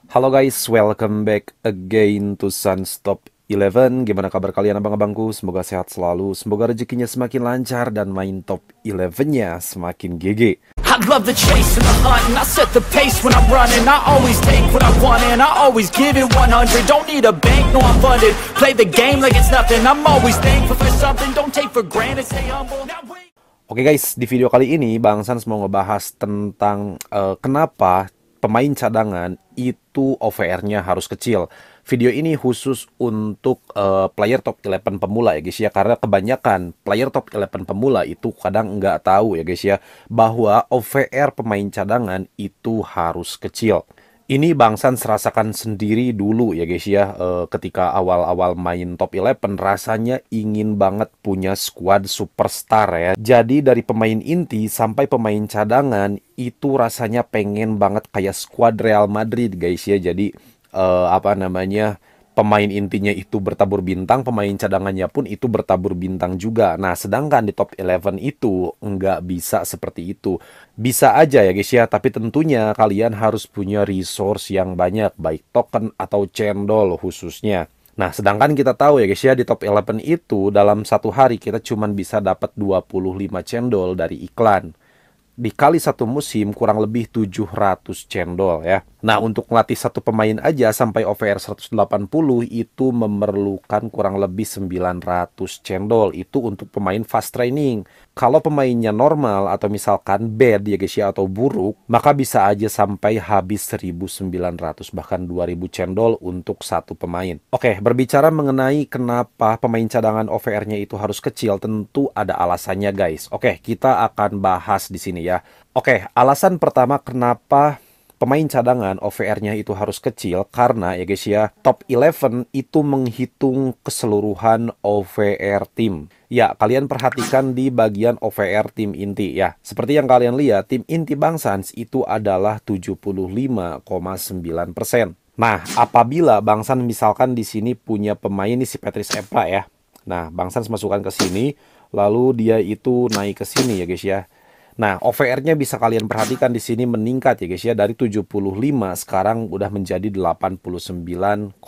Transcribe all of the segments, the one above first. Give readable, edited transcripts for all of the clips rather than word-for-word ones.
Halo guys, welcome back again to Suns Top 11. Gimana kabar kalian abang-abangku? Semoga sehat selalu, semoga rezekinya semakin lancar dan main top 11-nya semakin GG. I love the chase and the hunt, and I set the pace when I'm running. I always take what I want and I always give it 100. Don't need a bank, no I'm funded. Play the game like it's nothing. I'm always thankful for something. Don't take for granted, stay humble. Now wait. Oke guys, di video kali ini Bang Sans mau ngebahas tentang kenapa pemain cadangan itu OVR-nya harus kecil. Video ini khusus untuk player top 11 pemula ya guys ya, karena kebanyakan player top 11 pemula itu kadang nggak tahu ya guys ya, bahwa OVR pemain cadangan itu harus kecil. Ini Bang Sans rasakan sendiri dulu ya guys ya, ketika awal-awal main top 11 rasanya ingin banget punya squad superstar ya. Jadi dari pemain inti sampai pemain cadangan itu rasanya pengen banget kayak squad Real Madrid guys ya. Jadi pemain intinya itu bertabur bintang, pemain cadangannya pun itu bertabur bintang juga. Nah, sedangkan di top 11 itu nggak bisa seperti itu. Bisa aja ya guys ya, tapi tentunya kalian harus punya resource yang banyak, baik token atau cendol khususnya. Nah, sedangkan kita tahu ya guys ya, di top 11 itu dalam satu hari kita cuma bisa dapat 25 cendol dari iklan. Dikali satu musim kurang lebih 700 cendol ya. Nah, untuk melatih satu pemain aja sampai OVR 180 itu memerlukan kurang lebih 900 cendol. Itu untuk pemain fast training. Kalau pemainnya normal atau misalkan bad ya guys ya, atau buruk, maka bisa aja sampai habis 1900 bahkan 2000 cendol untuk satu pemain. Oke, berbicara mengenai kenapa pemain cadangan OVR-nya itu harus kecil, tentu ada alasannya guys. Oke, kita akan bahas di sini ya. Oke, alasan pertama kenapa pemain cadangan OVR-nya itu harus kecil, karena ya guys ya, top 11 itu menghitung keseluruhan OVR tim. Ya, kalian perhatikan di bagian OVR tim inti ya. Seperti yang kalian lihat, tim inti Bang Sans itu adalah 75,9%. Nah, apabila Bang Sans misalkan di sini punya pemain ini si Patrice Evra ya. Nah, Bang Sans masukkan ke sini, lalu dia itu naik ke sini ya guys ya. Nah, OVR-nya bisa kalian perhatikan di sini meningkat ya guys ya, dari 75 sekarang udah menjadi 89,1%.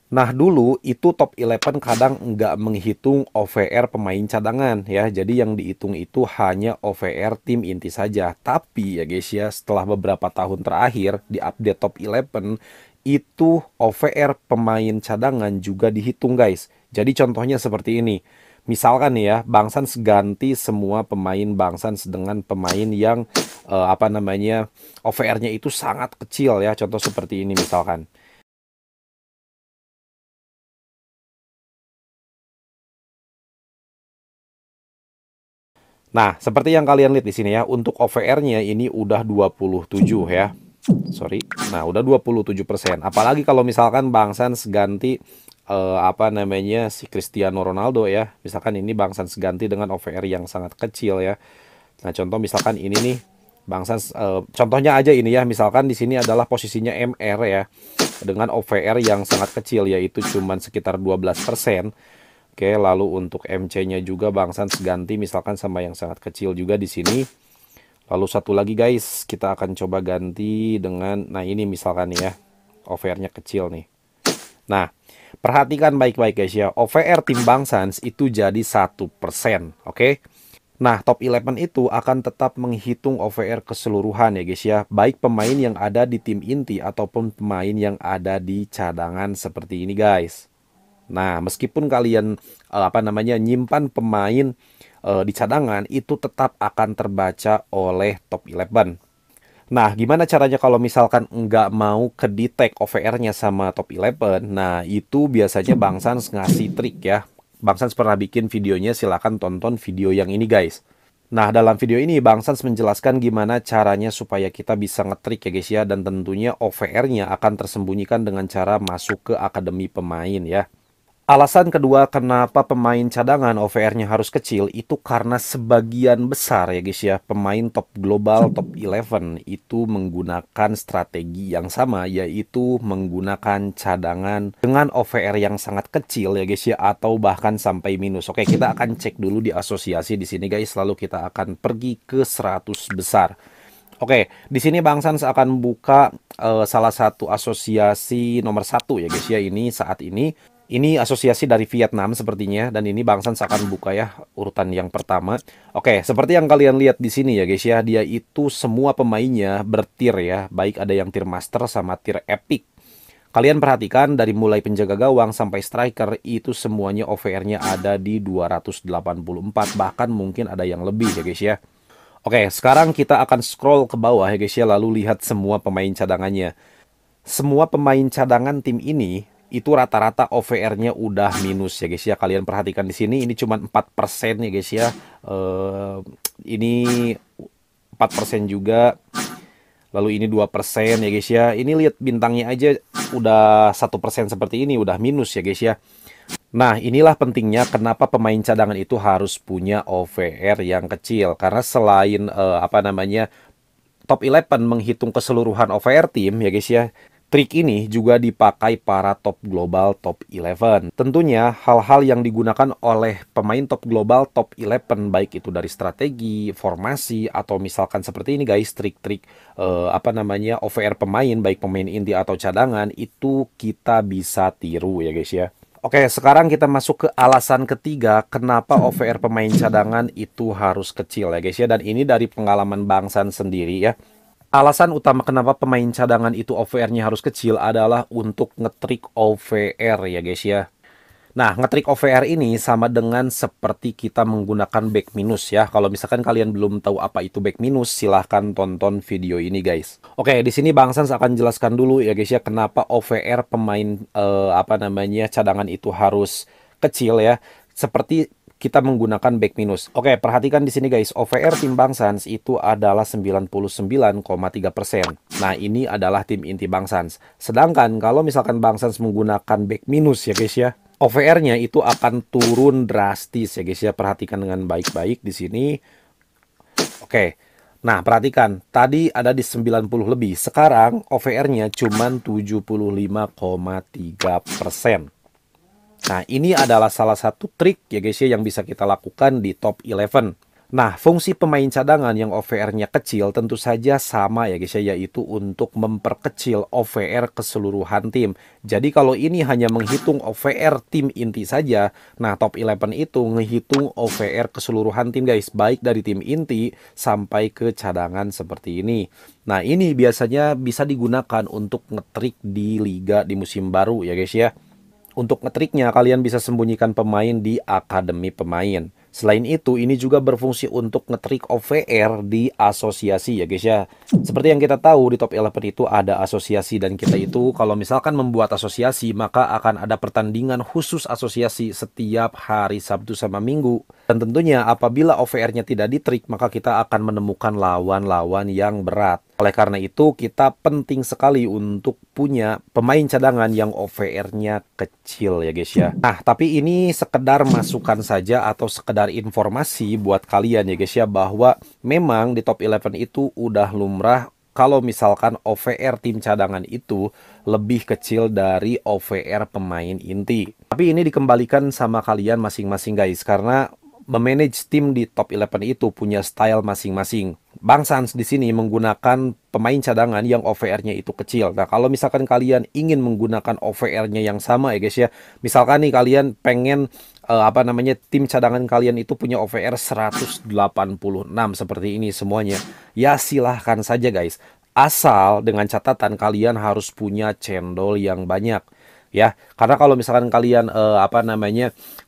Nah, dulu itu top 11 kadang nggak menghitung OVR pemain cadangan ya. Jadi yang dihitung itu hanya OVR tim inti saja. Tapi ya guys ya, setelah beberapa tahun terakhir di update top 11 itu OVR pemain cadangan juga dihitung guys. Jadi contohnya seperti ini. Misalkan nih ya, Bang Sans ganti semua pemain Bang Sans dengan pemain yang OVR-nya itu sangat kecil ya. Contoh seperti ini misalkan. Nah, seperti yang kalian lihat di sini ya, untuk OVR-nya ini udah 27 ya. Sorry. Nah, udah 27%. Apalagi kalau misalkan Bang Sans ganti si Cristiano Ronaldo ya. Misalkan ini Bang Sans ganti dengan OVR yang sangat kecil ya. Nah, contoh misalkan ini nih Bang Sans, contohnya aja ini ya. Misalkan di sini adalah posisinya MR ya, dengan OVR yang sangat kecil yaitu cuman sekitar 12%. Oke, lalu untuk MC-nya juga Bang Sans ganti misalkan sama yang sangat kecil juga di sini. Lalu satu lagi guys, kita akan coba ganti dengan, nah ini misalkan nih ya, OVR-nya kecil nih. Nah, perhatikan baik-baik guys ya, OVR tim Bang Sans itu jadi 1%, oke? Nah, top 11 itu akan tetap menghitung OVR keseluruhan ya guys ya, baik pemain yang ada di tim inti ataupun pemain yang ada di cadangan seperti ini guys. Nah, meskipun kalian nyimpan pemain di cadangan, itu tetap akan terbaca oleh top 11. Nah, gimana caranya kalau misalkan nggak mau kedetek OVR-nya sama top 11? Nah, itu biasanya Bang Sans ngasih trik ya. Bang Sans pernah bikin videonya, silahkan tonton video yang ini guys. Nah, dalam video ini Bang Sans menjelaskan gimana caranya supaya kita bisa ngetrik ya guys ya. Dan tentunya OVR-nya akan tersembunyikan dengan cara masuk ke akademi pemain ya. Alasan kedua kenapa pemain cadangan OVR-nya harus kecil itu karena sebagian besar ya guys ya, pemain top global top 11 itu menggunakan strategi yang sama, yaitu menggunakan cadangan dengan OVR yang sangat kecil ya guys ya, atau bahkan sampai minus. Oke, kita akan cek dulu di asosiasi di sini guys, lalu kita akan pergi ke 100 besar. Oke, di sini Bang Sans akan buka salah satu asosiasi nomor satu ya guys ya, ini saat ini. Ini asosiasi dari Vietnam sepertinya, dan ini Bang Sans akan buka ya urutan yang pertama. Oke, seperti yang kalian lihat di sini ya guys ya, dia itu semua pemainnya bertir ya, baik ada yang tier master sama tier epic. Kalian perhatikan dari mulai penjaga gawang sampai striker itu semuanya OVR-nya ada di 284, bahkan mungkin ada yang lebih ya guys ya. Oke, sekarang kita akan scroll ke bawah ya guys ya, lalu lihat semua pemain cadangannya. Semua pemain cadangan tim ini itu rata-rata OVR-nya udah minus ya guys ya. Kalian perhatikan di sini ini cuma 4% ya guys ya. Ini 4% juga. Lalu ini 2% ya guys ya. Ini lihat bintangnya aja udah 1% seperti ini, udah minus ya guys ya. Nah, inilah pentingnya kenapa pemain cadangan itu harus punya OVR yang kecil. Karena selain top 11 menghitung keseluruhan OVR tim ya guys ya, trik ini juga dipakai para top global top 11. Tentunya hal-hal yang digunakan oleh pemain top global top 11, baik itu dari strategi, formasi, atau misalkan seperti ini guys, trik-trik OVR pemain, baik pemain inti atau cadangan, itu kita bisa tiru ya guys ya. Oke, sekarang kita masuk ke alasan ketiga kenapa OVR pemain cadangan itu harus kecil ya guys ya. Dan ini dari pengalaman Bang San sendiri ya. Alasan utama kenapa pemain cadangan itu OVR-nya harus kecil adalah untuk ngetrik OVR ya guys ya. Nah, ngetrik OVR ini sama dengan seperti kita menggunakan back minus ya. Kalau misalkan kalian belum tahu apa itu back minus, silahkan tonton video ini guys. Oke, di sini Bang Sans akan jelaskan dulu ya guys ya, kenapa OVR pemain cadangan itu harus kecil ya. Seperti kita menggunakan back minus. Oke, perhatikan di sini guys, OVR tim Bang Sans itu adalah 99,3%. Nah, ini adalah tim inti Bang Sans. Sedangkan kalau misalkan Bang Sans menggunakan back minus ya guys ya, OVR-nya itu akan turun drastis ya guys ya. Perhatikan dengan baik-baik di sini. Oke. Nah, perhatikan, tadi ada di 90 lebih. Sekarang OVR-nya cuma 75,3%. Nah, ini adalah salah satu trik ya guys ya yang bisa kita lakukan di top 11. Nah, fungsi pemain cadangan yang OVR-nya kecil tentu saja sama ya guys ya, yaitu untuk memperkecil OVR keseluruhan tim. Jadi kalau ini hanya menghitung OVR tim inti saja, nah top 11 itu menghitung OVR keseluruhan tim guys, baik dari tim inti sampai ke cadangan seperti ini. Nah, ini biasanya bisa digunakan untuk ngetrik di liga di musim baru ya guys ya. Untuk ngetriknya, kalian bisa sembunyikan pemain di akademi pemain. Selain itu, ini juga berfungsi untuk ngetrik OVR di asosiasi ya guys ya. Seperti yang kita tahu di top 11 itu ada asosiasi, dan kita itu kalau misalkan membuat asosiasi, maka akan ada pertandingan khusus asosiasi setiap hari Sabtu sama Minggu. Dan tentunya apabila OVR-nya tidak ditrik, maka kita akan menemukan lawan-lawan yang berat. Oleh karena itu, kita penting sekali untuk punya pemain cadangan yang OVR-nya kecil ya guys ya. Nah, tapi ini sekedar masukan saja atau sekedar informasi buat kalian ya guys ya, bahwa memang di top 11 itu udah lumrah kalau misalkan OVR tim cadangan itu lebih kecil dari OVR pemain inti. Tapi ini dikembalikan sama kalian masing-masing guys, karena memanage tim di top 11 itu punya style masing-masing. Bang Sans di sini menggunakan pemain cadangan yang OVR-nya itu kecil. Nah, kalau misalkan kalian ingin menggunakan OVR-nya yang sama ya guys ya. Misalkan nih kalian pengen tim cadangan kalian itu punya OVR 186 seperti ini semuanya. Ya silahkan saja guys. Asal dengan catatan kalian harus punya cendol yang banyak. Ya, karena kalau misalkan kalian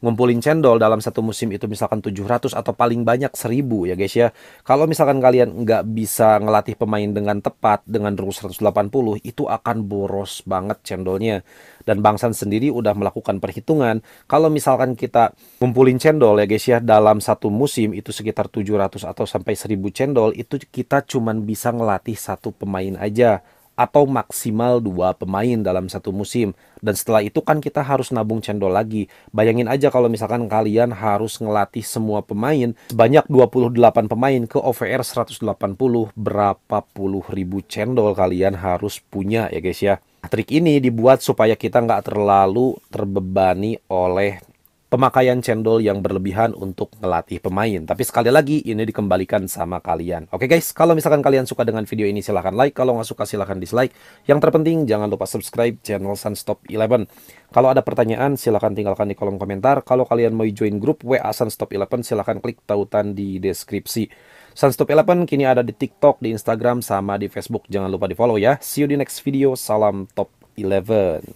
ngumpulin cendol dalam satu musim itu misalkan 700 atau paling banyak 1000 ya guys ya. Kalau misalkan kalian nggak bisa ngelatih pemain dengan tepat dengan rules 180, itu akan boros banget cendolnya. Dan Bang San sendiri udah melakukan perhitungan, kalau misalkan kita ngumpulin cendol ya guys ya dalam satu musim itu sekitar 700 atau sampai 1000 cendol, itu kita cuman bisa ngelatih satu pemain aja, atau maksimal 2 pemain dalam satu musim. Dan setelah itu kan kita harus nabung cendol lagi. Bayangin aja kalau misalkan kalian harus ngelatih semua pemain sebanyak 28 pemain ke OVR 180, berapa puluh ribu cendol kalian harus punya ya guys ya. Trik ini dibuat supaya kita nggak terlalu terbebani oleh pemakaian cendol yang berlebihan untuk melatih pemain. Tapi sekali lagi, ini dikembalikan sama kalian. Oke guys, kalau misalkan kalian suka dengan video ini, silahkan like. Kalau nggak suka, silahkan dislike. Yang terpenting, jangan lupa subscribe channel Sunstop 11. Kalau ada pertanyaan, silahkan tinggalkan di kolom komentar. Kalau kalian mau join grup WA Sunstop 11, silahkan klik tautan di deskripsi. Sunstop 11 kini ada di TikTok, di Instagram, sama di Facebook. Jangan lupa di follow ya. See you di next video. Salam Top 11.